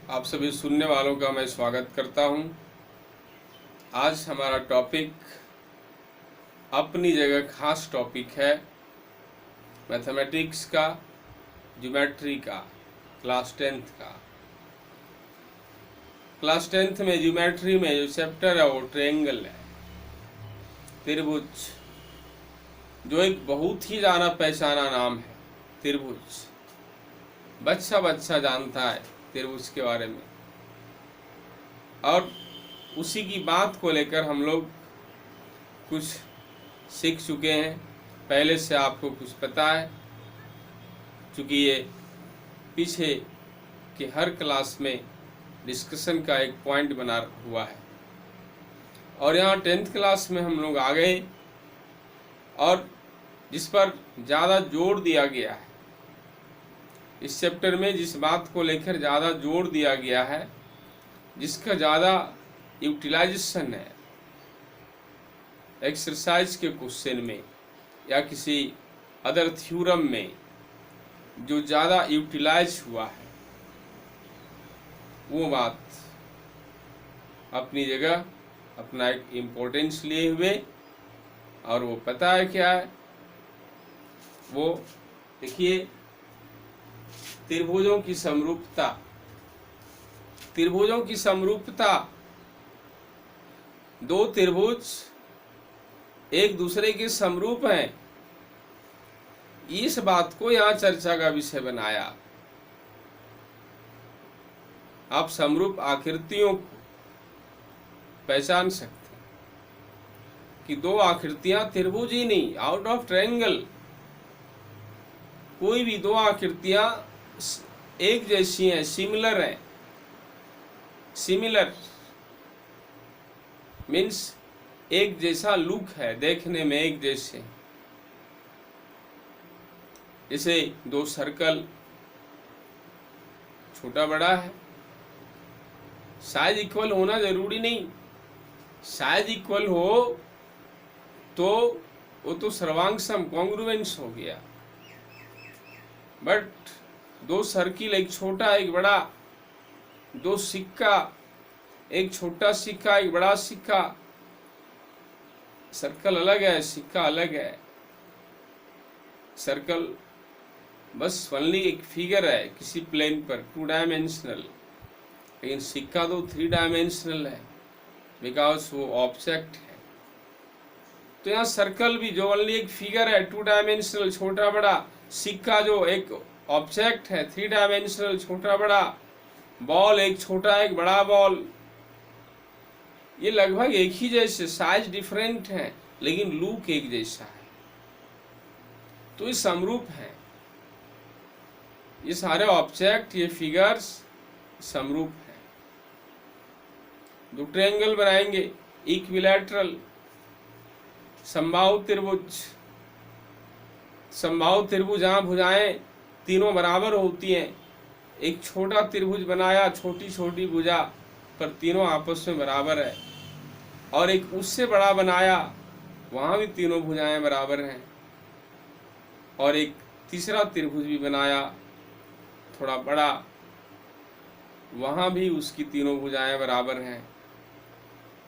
आप सभी सुनने वालों का मैं स्वागत करता हूं। आज हमारा टॉपिक अपनी जगह खास टॉपिक है मैथमेटिक्स का, ज्योमेट्री का, क्लास 10th का। क्लास 10th में ज्योमेट्री में जो चैप्टर है वो ट्रायंगल है, त्रिभुज, जो एक बहुत ही जाना पहचाना नाम है। त्रिभुज बच्चा बच्चा जानता है त्रिभुज के बारे में, और उसी की बात को लेकर हम लोग कुछ सीख चुके हैं। पहले से आपको कुछ पता है, क्योंकि ये पीछे के हर क्लास में डिस्कशन का एक पॉइंट बना हुआ है। और यहाँ 10th क्लास में हम लोग आ गए, और जिस पर ज़्यादा जोर दिया गया है, इस चैप्टर में जिस बात को लेकर ज़्यादा जोर दिया गया है, जिसका ज़्यादा यूटिलाइजेशन है एक्सरसाइज के क्वेश्चन में या किसी अदर थ्योरम में, जो ज़्यादा यूटिलाइज हुआ है, वो बात अपनी जगह अपना एक इम्पोर्टेंस लिए हुए, और वो पता है क्या है वो। देखिए, त्रिभुजों की समरूपता। त्रिभुजों की समरूपता, दो त्रिभुज एक दूसरे के समरूप हैं, इस बात को यहाँ चर्चा का विषय बनाया। आप समरूप आकृतियों को पहचान सकते हैं कि दो आकृतियां त्रिभुज ही नहीं, आउट ऑफ ट्रायंगल कोई भी दो आकृतियां एक जैसी हैं, सिमिलर हैं। सिमिलर मीन्स एक जैसा लुक है, देखने में एक जैसे। जैसे दो सर्कल, छोटा बड़ा है, साइज इक्वल होना जरूरी नहीं। साइज इक्वल हो तो वो तो सर्वांग कॉन्ग्रुएंस हो गया, बट दो सर्किल, एक छोटा एक बड़ा, दो सिक्का, एक छोटा सिक्का एक बड़ा सिक्का, सर्कल अलग है, सिक्का अलग है। सर्कल बस ओनली एक फिगर है किसी प्लेन पर, 2 डायमेंशनल, लेकिन सिक्का तो 3 डायमेंशनल है, बिकॉज वो ऑब्जेक्ट है। तो यहाँ सर्कल भी जो ओनली एक फिगर है, 2 डायमेंशनल, छोटा बड़ा, सिक्का जो एक ऑब्जेक्ट है, 3 डायमेंशनल, छोटा बड़ा, बॉल एक छोटा एक बड़ा बॉल, ये लगभग एक ही जैसे, साइज डिफरेंट है लेकिन लुक एक जैसा है। तो ये समरूप है, ये सारे ऑब्जेक्ट, ये फिगर्स समरूप है। दो ट्रायंगल बनाएंगे, इक्विलैटरल, समबाहु त्रिभुज। समबाहु त्रिभुज, जहाँ भुजाएं तीनों बराबर होती हैं। एक छोटा त्रिभुज बनाया, छोटी छोटी भुजा पर तीनों आपस में बराबर है, और एक उससे बड़ा बनाया, वहां भी तीनों भुजाएं बराबर हैं, और एक तीसरा त्रिभुज भी बनाया थोड़ा बड़ा, वहां भी उसकी तीनों भुजाएं बराबर हैं।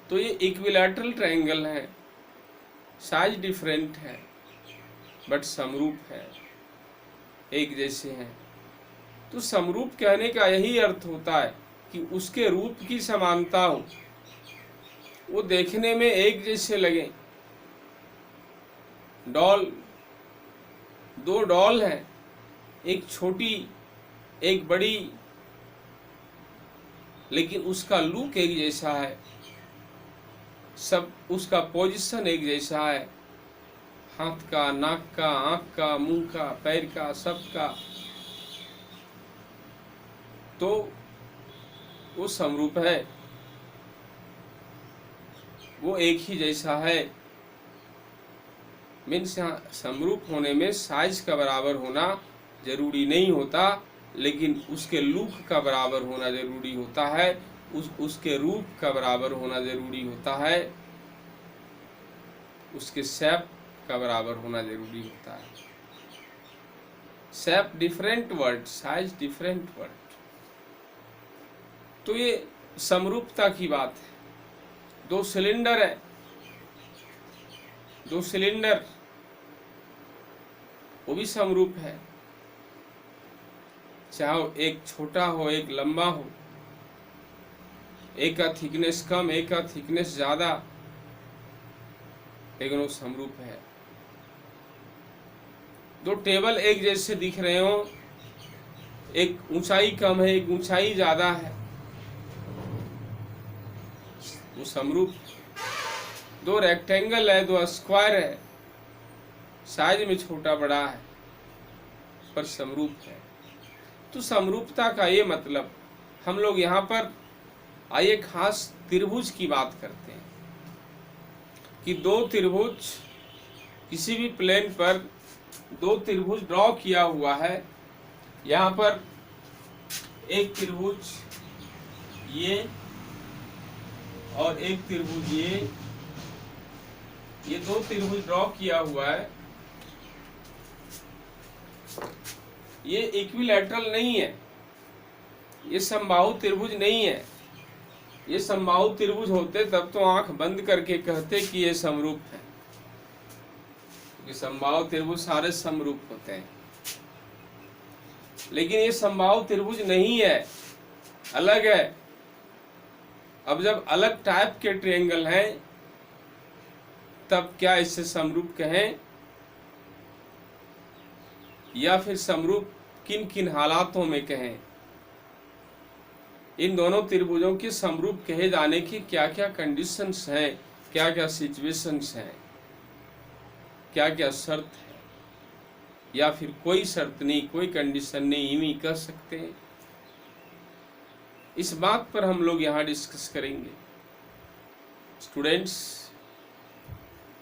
तो ये इक्विलैटरल ट्रायंगल है, साइज डिफरेंट है बट समरूप है, एक जैसे हैं। तो समरूप कहने का यही अर्थ होता है कि उसके रूप की समानता हो, वो देखने में एक जैसे लगे। डॉल, दो डॉल हैं, एक छोटी एक बड़ी, लेकिन उसका लुक एक जैसा है, सब उसका पोजीशन एक जैसा है, हाथ का, नाक का, आंख का, मुंह का, पैर का, सबका। तो वो समरूप है, वो एक ही जैसा है। मीन्स यहाँ समरूप होने में साइज का बराबर होना जरूरी नहीं होता, लेकिन उसके लुक का बराबर होना जरूरी होता है, उसके रूप का बराबर होना जरूरी होता है, उसके शेप का बराबर होना जरूरी होता है। Shape different word, size different word. तो ये समरूपता की बात है। दो सिलेंडर है, दो सिलेंडर, वो भी समरूप है, चाहे एक छोटा हो एक लंबा हो, एक का थिकनेस कम एक का थिकनेस ज्यादा, लेकिन वो समरूप है। दो टेबल एक जैसे दिख रहे हो, एक ऊंचाई कम है एक ऊंचाई ज्यादा है, वो समरूप। दो रेक्टेंगल है, दो स्क्वायर है, साइज में छोटा बड़ा है पर समरूप है। तो समरूपता का ये मतलब, हम लोग यहाँ पर आइए खास त्रिभुज की बात करते हैं कि दो त्रिभुज, किसी भी प्लेन पर दो त्रिभुज ड्रॉ किया हुआ है। यहाँ पर एक त्रिभुज ये और एक त्रिभुज ये दो त्रिभुज ड्रॉ किया हुआ है। ये इक्विलैटरल नहीं है, ये समबाहु त्रिभुज नहीं है। ये समबाहु त्रिभुज होते तब तो आंख बंद करके कहते कि ये समरूप है, क्योंकि समबाहु त्रिभुज सारे समरूप होते हैं। लेकिन ये समबाहु त्रिभुज नहीं है, अलग है। अब जब अलग टाइप के ट्रायंगल हैं तब क्या इसे समरूप कहें, या फिर समरूप किन किन हालातों में कहें? इन दोनों त्रिभुजों के समरूप कहे जाने की क्या क्या कंडीशंस हैं, क्या क्या सिचुएशंस हैं, क्या क्या शर्त है, या फिर कोई शर्त नहीं कोई कंडीशन नहीं, यूं ही कह सकते हैं। इस बात पर हम लोग यहाँ डिस्कस करेंगे। स्टूडेंट्स,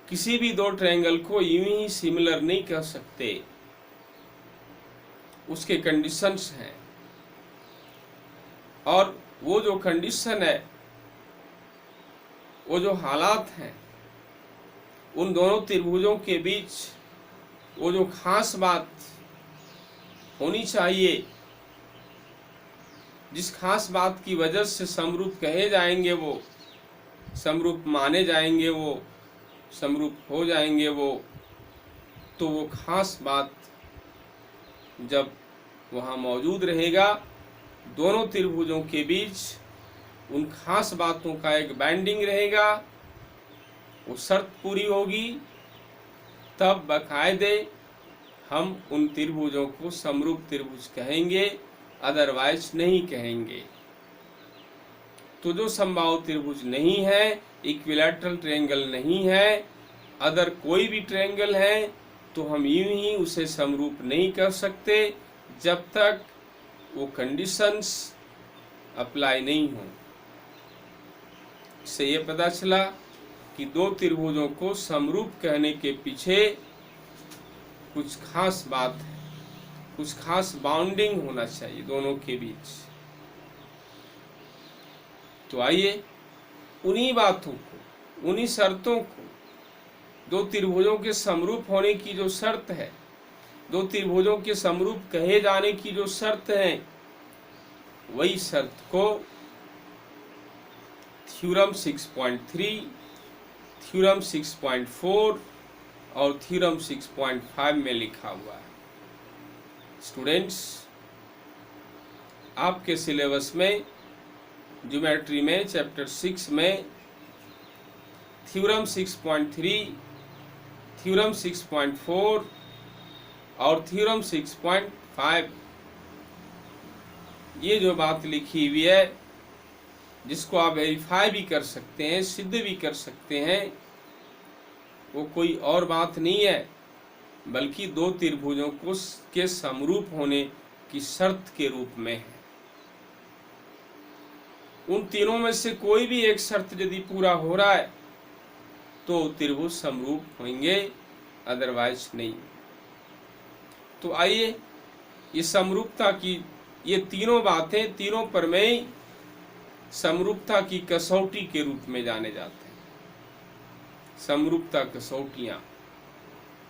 किसी भी दो ट्रायंगल को यूं ही सिमिलर नहीं कह सकते, उसके कंडीशंस हैं। और वो जो कंडीशन है, वो जो हालात हैं, उन दोनों त्रिभुजों के बीच वो जो खास बात होनी चाहिए, जिस खास बात की वजह से समरूप कहे जाएंगे, वो समरूप माने जाएंगे, वो समरूप हो जाएंगे, तो वो खास बात जब वहाँ मौजूद रहेगा, दोनों त्रिभुजों के बीच उन खास बातों का एक बैंडिंग रहेगा, वो शर्त पूरी होगी, तब बाकायदे हम उन त्रिभुजों को समरूप त्रिभुज कहेंगे, अदरवाइज नहीं कहेंगे। तो जो समबाहु त्रिभुज नहीं है, इक्विलैटरल ट्रायंगल नहीं है, अदर कोई भी ट्रायंगल है, तो हम यूं ही उसे समरूप नहीं कर सकते जब तक वो कंडीशंस अप्लाई नहीं हो। इससे ये पता चला कि दो त्रिभुजों को समरूप कहने के पीछे कुछ खास बात है, कुछ खास बाउंडिंग होना चाहिए दोनों के बीच। तो आइए उन्हीं बातों को, उन्हीं शर्तों को, दो त्रिभुजों के समरूप होने की जो शर्त है, दो त्रिभुजों के समरूप कहे जाने की जो शर्त है, वही शर्त को थ्योरम 6.3, थ्योरम 6.4 और थ्योरम 6.5 में लिखा हुआ है। स्टूडेंट्स, आपके सिलेबस में ज्योमेट्री में चैप्टर 6 में थ्योरम 6.3, थ्योरम 6.4 और थ्योरम 6.5 ये जो बात लिखी हुई है, जिसको आप वेरीफाई भी कर सकते हैं, सिद्ध भी कर सकते हैं, वो कोई और बात नहीं है बल्कि दो त्रिभुजों को के समरूप होने की शर्त के रूप में है। उन तीनों में से कोई भी एक शर्त यदि पूरा हो रहा है तो त्रिभुज समरूप होंगे, अदरवाइज नहीं। तो आइए ये समरूपता की ये तीनों बातें, तीनों प्रमेय समरूपता की कसौटी के रूप में जाने जाते हैं। समरूपता कसौटियां।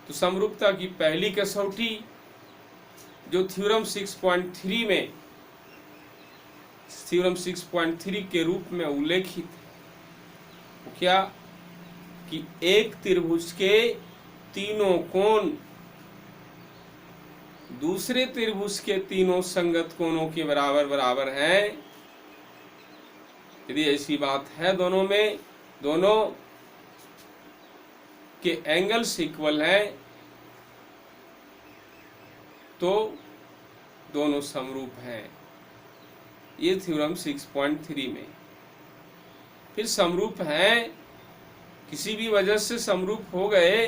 तो समरूपता की पहली कसौटी जो थ्योरम 6.3 में थ्योरम 6.3 के रूप में उल्लेखित है। क्या कि एक त्रिभुज के तीनों कोण दूसरे त्रिभुज के तीनों संगत कोणों के बराबर बराबर हैं। यदि ऐसी बात है दोनों में, दोनों के एंगल्स इक्वल हैं, तो दोनों समरूप हैं। ये थ्योरम 6.3 में। फिर समरूप हैं, किसी भी वजह से समरूप हो गए,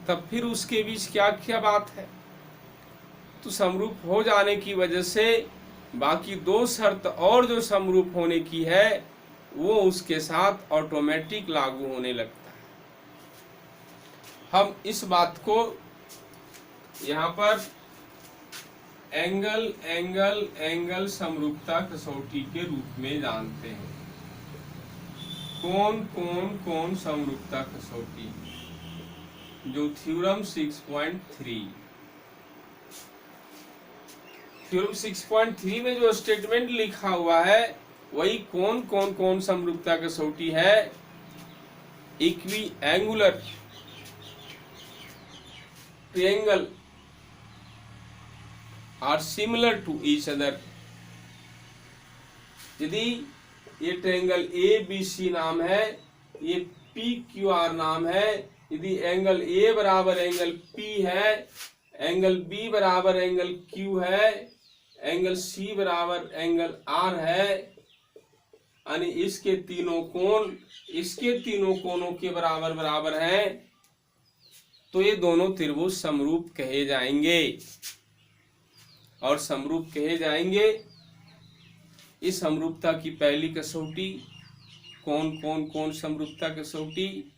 तब फिर उसके बीच क्या क्या बात है? तो समरूप हो जाने की वजह से बाकी दो शर्त और जो समरूप होने की है वो उसके साथ ऑटोमेटिक लागू होने लगता है। हम इस बात को यहाँ पर एंगल एंगल एंगल समरूपता कसौटी के रूप में जानते हैं। कौन कौन कौन समरूपता कसौटी, जो थ्योरम 6.3 थ्योरम 6.3 में जो स्टेटमेंट लिखा हुआ है वही कौन कौन कौन समरूपता कसौटी है। Equiangular triangle are similar to each other. यदि ये ट्रायंगल ए बी सी नाम है, ये पी क्यू आर नाम है, यदि एंगल ए बराबर एंगल पी है, एंगल बी बराबर एंगल क्यू है, एंगल सी बराबर एंगल आर है, यानी इसके तीनों कोण इसके तीनों कोणों के बराबर बराबर हैं, तो ये दोनों त्रिभुज समरूप कहे जाएंगे। और समरूप कहे जाएंगे। इस समरूपता की पहली कसौटी, कौन कौन कौन समरूपता कसौटी,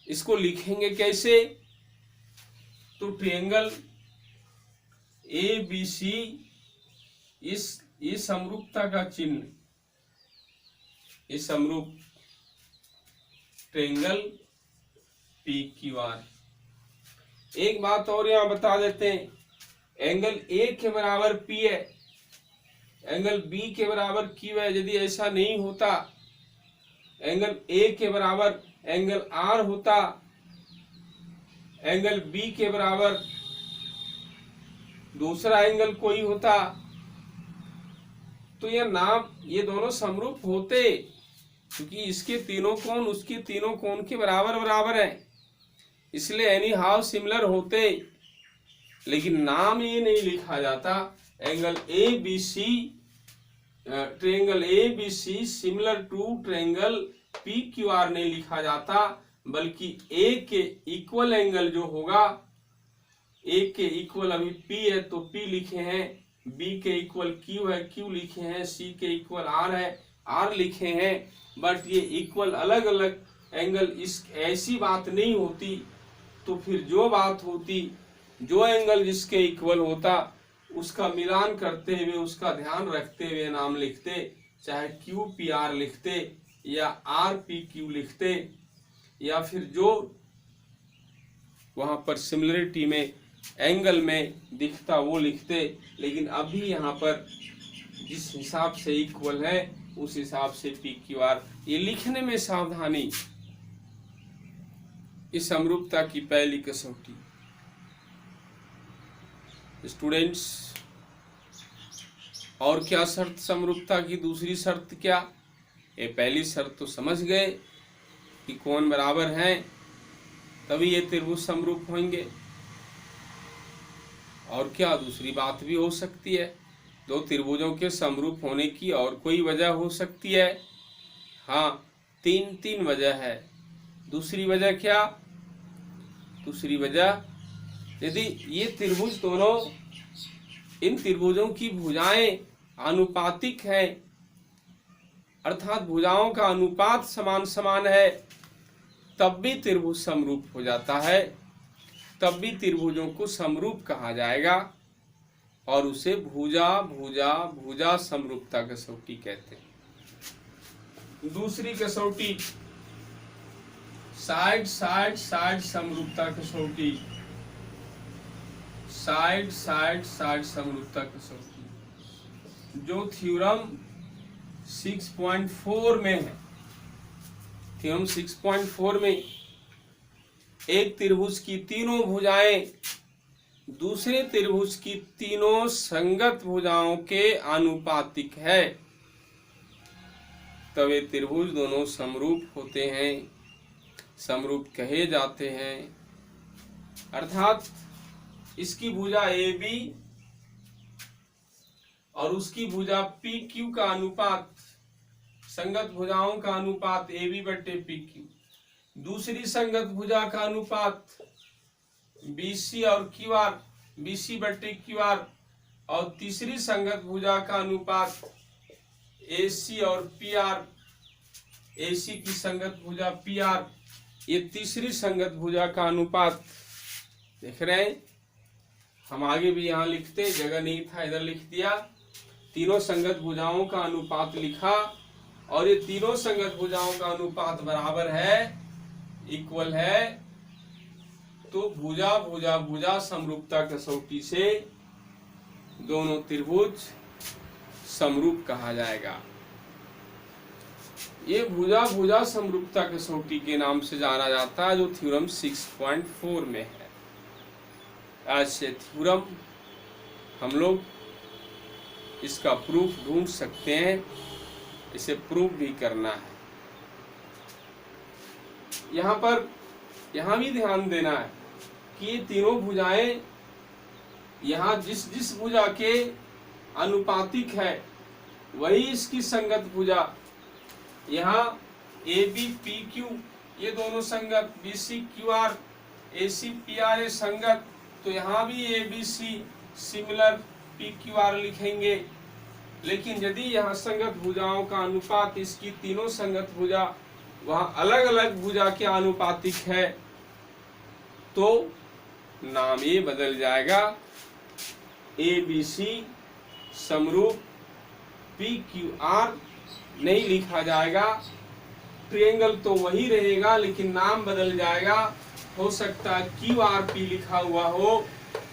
इसको लिखेंगे कैसे? तो ट्रायंगल ए बी सी, इस समरूपता का चिन्ह, इस समरूप ट्रायंगल पी क्यू आर। एक बात और यहां बता देते हैं, एंगल ए के बराबर पी है, एंगल बी के बराबर क्यू है। यदि ऐसा नहीं होता, एंगल ए के बराबर एंगल आर होता, एंगल बी के बराबर दूसरा एंगल कोई होता, तो ये दोनों समरूप होते, क्योंकि इसके तीनों कोण उसके तीनों कोण के बराबर बराबर है, इसलिए एनी हाउ सिमिलर होते। लेकिन नाम ये नहीं लिखा जाता angle A B C, triangle A B C similar to triangle P Q R नहीं लिखा जाता, बल्कि ए के इक्वल एंगल जो होगा, ए के इक्वल अभी पी है तो पी लिखे हैं, बी के इक्वल क्यू है क्यू लिखे हैं, सी के इक्वल आर है आर लिखे हैं, बट ये इक्वल अलग अलग एंगल, इस ऐसी बात नहीं होती। तो फिर जो बात होती, जो एंगल जिसके इक्वल होता उसका मिलान करते हुए, उसका ध्यान रखते हुए नाम लिखते, चाहे क्यू पी आर लिखते या आर पी क्यू लिखते, या फिर जो वहां पर सिमिलरिटी में एंगल में दिखता वो लिखते। लेकिन अभी यहाँ पर जिस हिसाब से इक्वल है उस हिसाब से पी क्यू आर, ये लिखने में सावधानी। इस समरूपता की पहली कसौटी स्टूडेंट्स, और क्या शर्त समरूपता की? दूसरी शर्त क्या? ये पहली शर्त तो समझ गए कि कोण बराबर हैं तभी ये त्रिभुज समरूप होंगे। और क्या दूसरी बात भी हो सकती है? दो त्रिभुजों के समरूप होने की और कोई वजह हो सकती है? हाँ, तीन वजह है। दूसरी वजह क्या? दूसरी वजह, यदि ये त्रिभुज दोनों, इन त्रिभुजों की भुजाएं आनुपातिक हैं, अर्थात भुजाओं का अनुपात समान समान है, तब भी त्रिभुज समरूप हो जाता है, तब भी त्रिभुजों को समरूप कहा जाएगा और उसे भुजा भुजा भुजा समरूपता कसौटी कहते हैं। दूसरी कसौटी साइड साइड साइड समरूपता कसौटी, साइड साइड साइड समरूपता कसौटी। जो थ्योरम 6.4 में है, थ्योरम 6.4 में एक त्रिभुज की तीनों भुजाएं दूसरे त्रिभुज की तीनों संगत भुजाओं के आनुपातिक है, तब ये त्रिभुज दोनों समरूप होते हैं, समरूप कहे जाते हैं। अर्थात इसकी भुजा ए बी और उसकी भुजा पी क्यू का अनुपात, संगत भुजाओं का अनुपात ए बी बटे पी क्यू, दूसरी संगत भुजा का अनुपात बी सी और क्यू आर, बी सी बटे क्यू आर, और तीसरी संगत भुजा का अनुपात ए सी और पी आर, ए सी की संगत भुजा पी आर, ये तीसरी संगत भुजा का अनुपात। देख रहे हैं, हम आगे भी यहाँ लिखते, जगह नहीं था इधर लिख दिया। तीनों संगत भुजाओं का अनुपात लिखा और ये तीनों संगत भुजाओं का अनुपात बराबर है, इक्वल है, तो भुजा भुजा भुजा समरूपता कसौटी से दोनों त्रिभुज समरूप कहा जाएगा। ये भुजा भुजा समरूपता कसौटी के नाम से जाना जाता है, जो थ्योरम 6.4 में है। आज से थ्योरम हम लोग इसका प्रूफ ढूंढ सकते हैं, इसे प्रूफ भी करना है। यहाँ भी ध्यान देना है कि ये तीनों भुजाएं यहाँ जिस जिस भुजा के अनुपातिक है वही इसकी संगत भुजा। यहाँ ए बी पी क्यू ये दोनों संगत, B C Q R A C P R ये संगत, तो यहाँ भी A B C similar P Q R लिखेंगे। लेकिन यदि यहाँ संगत भुजाओं का अनुपात इसकी तीनों संगत भुजा वहाँ अलग अलग भुजा के आनुपातिक है, तो नाम ये बदल जाएगा, ए बी सी समरूप पी क्यू आर नहीं लिखा जाएगा। ट्रायंगल तो वही रहेगा लेकिन नाम बदल जाएगा। हो सकता है क्यू आर पी लिखा हुआ हो,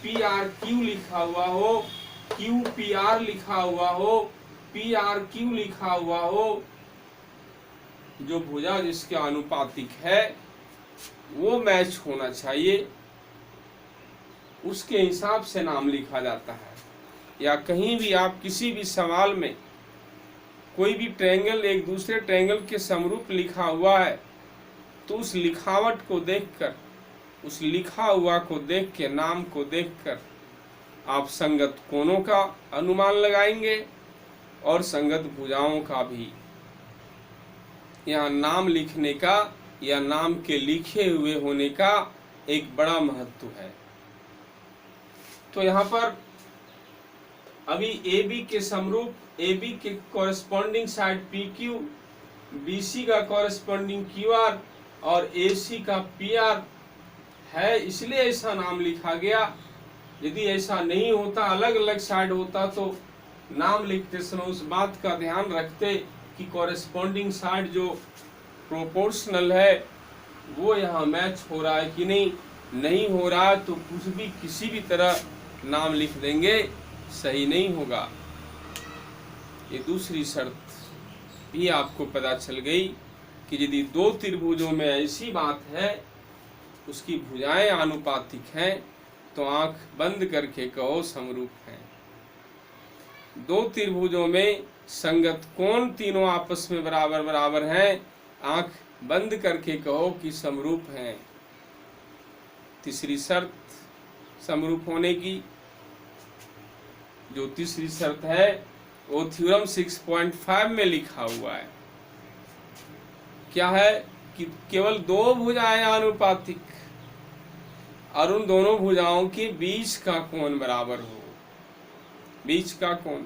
पी आर क्यू लिखा हुआ हो, क्यू पी आर लिखा हुआ हो, पी आर क्यू लिखा हुआ हो। जो भुजा जिसके आनुपातिक है वो मैच होना चाहिए, उसके हिसाब से नाम लिखा जाता है। या कहीं भी आप किसी भी सवाल में कोई भी ट्रायंगल एक दूसरे ट्रायंगल के समरूप लिखा हुआ है, तो उस लिखावट को देखकर, उस लिखा हुआ को देख के, नाम को देखकर आप संगत कोणों का अनुमान लगाएंगे और संगत भुजाओं का भी। यहाँ नाम लिखने का या नाम के लिखे हुए होने का एक बड़ा महत्व है। तो यहाँ पर अभी ए बी के समरूप, ए बी के corresponding side P Q, B C का कॉरेस्पॉन्डिंग क्यू आर और ए सी का पी आर है, इसलिए ऐसा नाम लिखा गया। यदि ऐसा नहीं होता, अलग अलग साइड होता, तो नाम लिखते समय उस बात का ध्यान रखते कि कॉरेस्पॉन्डिंग साइड जो प्रोपोर्शनल है वो यहाँ मैच हो रहा है कि नहीं हो रहा है तो कुछ भी किसी भी तरह नाम लिख देंगे, सही नहीं होगा। ये दूसरी शर्त भी आपको पता चल गई कि यदि दो त्रिभुजों में ऐसी बात है, उसकी भुजाएं आनुपातिक हैं, तो आंख बंद करके कहो समरूप हैं। दो त्रिभुजों में संगत कोण तीनों आपस में बराबर बराबर हैं, आंख बंद करके कहो कि समरूप हैं। तीसरी शर्त समरूप होने की, जो तीसरी शर्त है वो थ्योरम 6.5 में लिखा हुआ है। क्या है कि केवल दो भुजाएं आनुपातिक और उन दोनों भुजाओं के बीच का कोण बराबर हो। बीच का कोण,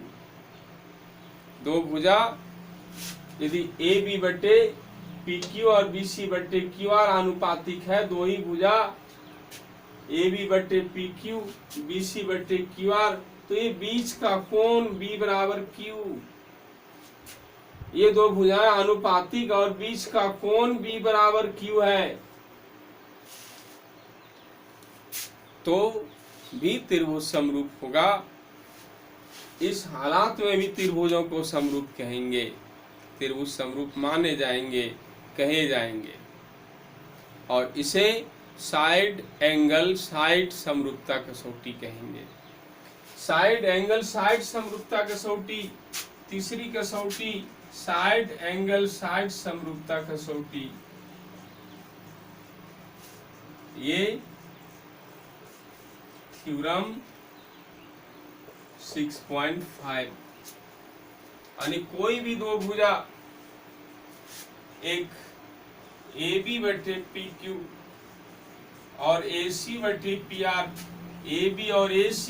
दो भुजा यदि ए बी बटे पी क्यू और बी सी बटे क्यू आर आनुपातिक है, दो ही भुजा ए बी बटे पी क्यू बी सी बटे क्यू आर, तो ये बीच का कोण बी बराबर क्यू। ये दो भुजाएं आनुपातिक और बीच का कोण बी बराबर क्यू है, तो भी त्रिभुज समरूप होगा। इस हालात में भी त्रिभुजों को समरूप कहेंगे, त्रिभुज समरूप माने जाएंगे, कहे जाएंगे। और इसे साइड एंगल साइड समरूपता कसौटी कहेंगे। साइड एंगल साइड समरूपता कसौटी। तीसरी कसौटी साइड एंगल साइड समरूपता कसौटी। ये थ्योरम 6.5। यानी कोई भी दो भुजा, एक AB बटे PQ और AC बटे PR, AB और AC,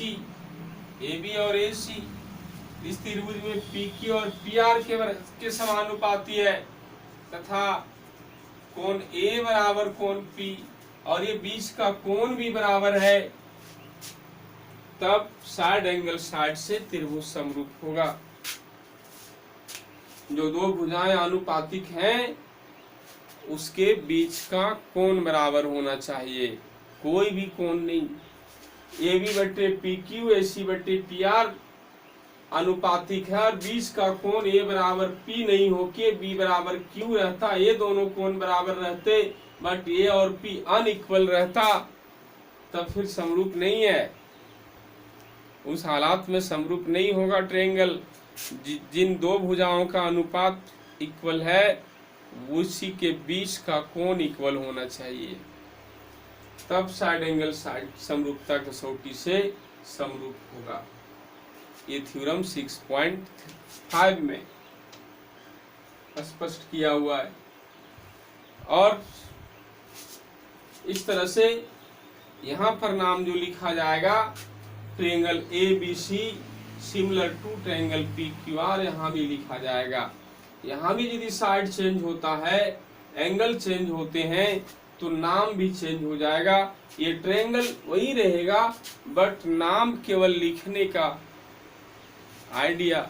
इस त्रिभुज में PQ और PR के समानुपाती है तथा कोण A बराबर कोण P और ये बीच का कोण भी बराबर है, तब साइड एंगल साइड से त्रिभुज समरूप होगा। जो दो भुजाएं आनुपातिक हैं उसके बीच का कोण बराबर होना चाहिए, कोई भी कोण नहीं। AB बटे PQ AC बटे PR अनुपातिक है और बीच का कोण A बराबर P नहीं होके B बराबर Q रहता, ये दोनों कोण बराबर रहते बट A और P अनइक्वल रहता, तब फिर समरूप नहीं है। उस हालात में समरूप नहीं होगा ट्रायंगल। जिन दो भुजाओं का अनुपात इक्वल है उसी के बीच का कोण इक्वल होना चाहिए, तब साइड एंगल साइड समरूपता कसौटी से समरूप होगा। ये थ्योरम 6.5 में स्पष्ट किया हुआ है। और इस तरह से यहाँ पर नाम जो लिखा जाएगा triangle ABC similar to triangle PQR, यहाँ भी लिखा जाएगा। यहाँ भी यदि साइड चेंज होता है, एंगल चेंज होते हैं तो नाम भी चेंज हो जाएगा। ये ट्रायंगल वही रहेगा बट नाम केवल लिखने का आइडिया,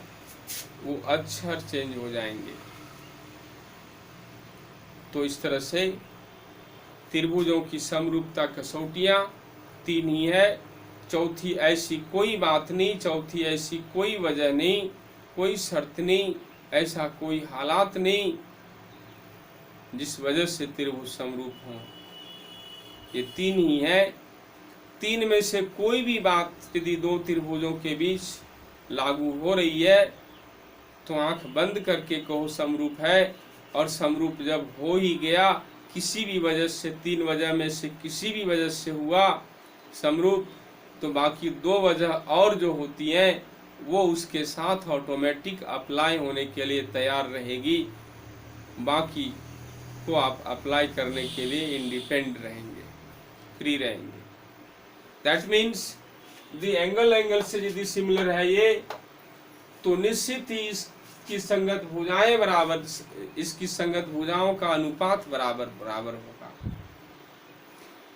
वो अक्षर चेंज हो जाएंगे। तो इस तरह से त्रिभुजों की समरूपता कसौटियां 3 ही है। चौथी ऐसी कोई बात नहीं, चौथी ऐसी कोई वजह नहीं, कोई शर्त नहीं, ऐसा कोई हालात नहीं जिस वजह से त्रिभुज समरूप हो। ये 3 ही है। 3 में से कोई भी बात यदि दो त्रिभुजों के बीच लागू हो रही है तो आंख बंद करके कहो समरूप है। और समरूप जब हो ही गया, किसी भी वजह से 3 वजह में से किसी भी वजह से हुआ समरूप, तो बाकी 2 वजह और जो होती हैं वो उसके साथ ऑटोमेटिक अप्लाई होने के लिए तैयार रहेगी। बाकी को आप अप्लाई करने के लिए इंडिपेंडेंट रहेंगे, फ्री रहेंगे। दैट मीन्स द एंगल से यदि सिमिलर है ये, तो निश्चित ही इसकी संगत भुजाएं बराबर, इसकी संगत भुजाओं का अनुपात बराबर होगा।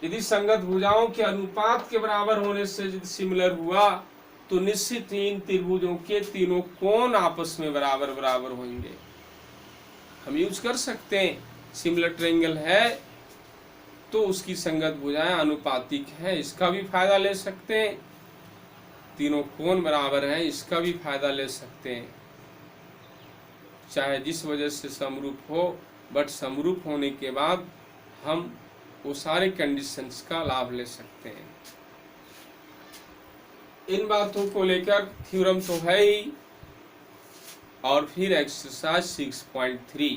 यदि संगत भुजाओं के अनुपात के बराबर होने से यदि सिमिलर हुआ तो निश्चित ही इन त्रिभुजों के तीनों कोण आपस में बराबर होंगे। हम यूज कर सकते हैं, सिमिलर ट्रायंगल है तो उसकी संगत भुजाएं अनुपातिक है, इसका भी फायदा ले सकते हैं। तीनों कोण बराबर हैं, इसका भी फायदा ले सकते हैं। चाहे जिस वजह से समरूप हो, बट समरूप होने के बाद हम वो सारे कंडीशंस का लाभ ले सकते हैं। इन बातों को लेकर थ्योरम तो है ही। और फिर एक्सरसाइज 6.3।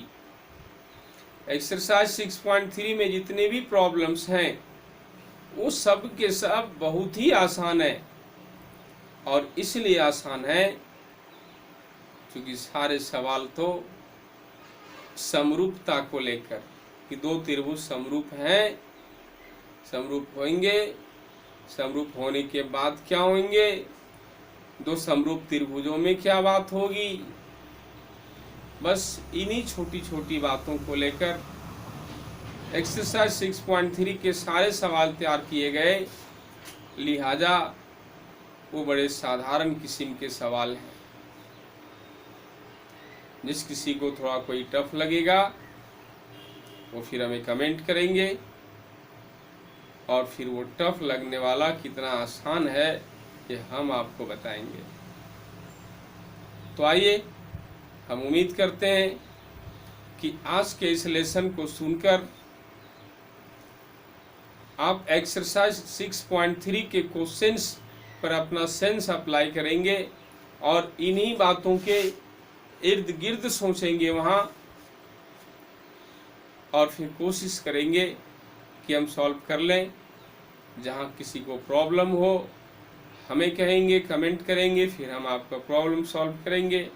एक्सरसाइज 6.3 में जितने भी प्रॉब्लम्स हैं वो सब के सब बहुत ही आसान है। और इसलिए आसान है क्योंकि सारे सवाल तो समरूपता को लेकर, कि दो त्रिभुज समरूप हैं, समरूप होंगे, समरूप होने के बाद क्या होंगे, दो समरूप त्रिभुजों में क्या बात होगी, बस इन्हीं छोटी छोटी बातों को लेकर एक्सरसाइज 6.3 के सारे सवाल तैयार किए गए। लिहाजा वो बड़े साधारण किस्म के सवाल हैं। जिस किसी को थोड़ा कोई टफ लगेगा वो फिर हमें कमेंट करेंगे और फिर वो टफ लगने वाला कितना आसान है ये हम आपको बताएंगे। तो आइए हम उम्मीद करते हैं कि आज के इस लेसन को सुनकर आप एक्सरसाइज 6.3 के क्वेश्चंस पर अपना सेंस अप्लाई करेंगे और इन्हीं बातों के इर्द गिर्द सोचेंगे वहाँ, और फिर कोशिश करेंगे कि हम सॉल्व कर लें। जहाँ किसी को प्रॉब्लम हो हमें कहेंगे, कमेंट करेंगे, फिर हम आपका प्रॉब्लम सॉल्व करेंगे।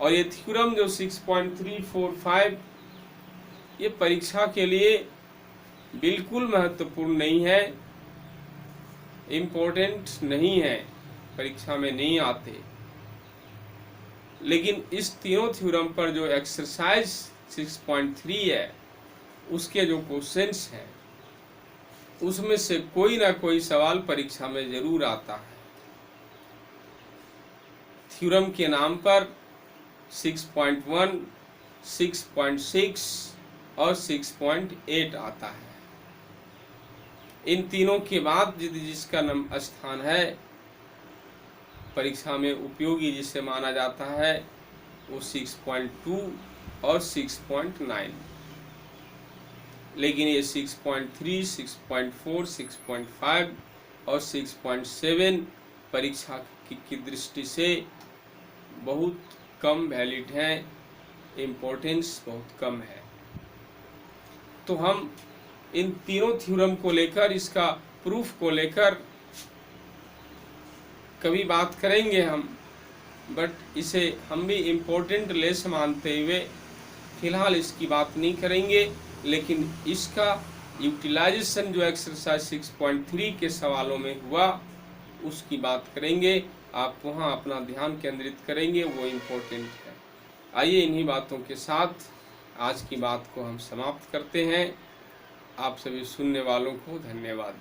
और ये थ्योरम जो 6.345 ये परीक्षा के लिए बिल्कुल महत्वपूर्ण नहीं है, इम्पोर्टेंट नहीं है, परीक्षा में नहीं आते। लेकिन इस तीनों थ्योरम पर जो एक्सरसाइज 6.3 है उसके जो क्वेश्चंस हैं उसमें से कोई ना कोई सवाल परीक्षा में जरूर आता है। थ्योरम के नाम पर 6.1, 6.6 और 6.8 आता है। इन तीनों के बाद जिसका स्थान है परीक्षा में उपयोगी जिसे माना जाता है वो 6.2 और 6.9। लेकिन ये 6.3, 6.4, 6.5 और 6.7 परीक्षा की दृष्टि से बहुत कम वैलिड हैं, इम्पोर्टेंस बहुत कम है। तो हम इन तीनों थ्योरम को लेकर, इसका प्रूफ को लेकर कभी बात करेंगे हम, बट इसे हम भी इम्पोर्टेंट लेस मानते हुए फिलहाल इसकी बात नहीं करेंगे। लेकिन इसका यूटिलाइजेशन जो एक्सरसाइज 6.3 के सवालों में हुआ उसकी बात करेंगे। आप वहाँ अपना ध्यान केंद्रित करेंगे, वो इम्पोर्टेंट है। आइए इन्हीं बातों के साथ आज की बात को हम समाप्त करते हैं। आप सभी सुनने वालों को धन्यवाद।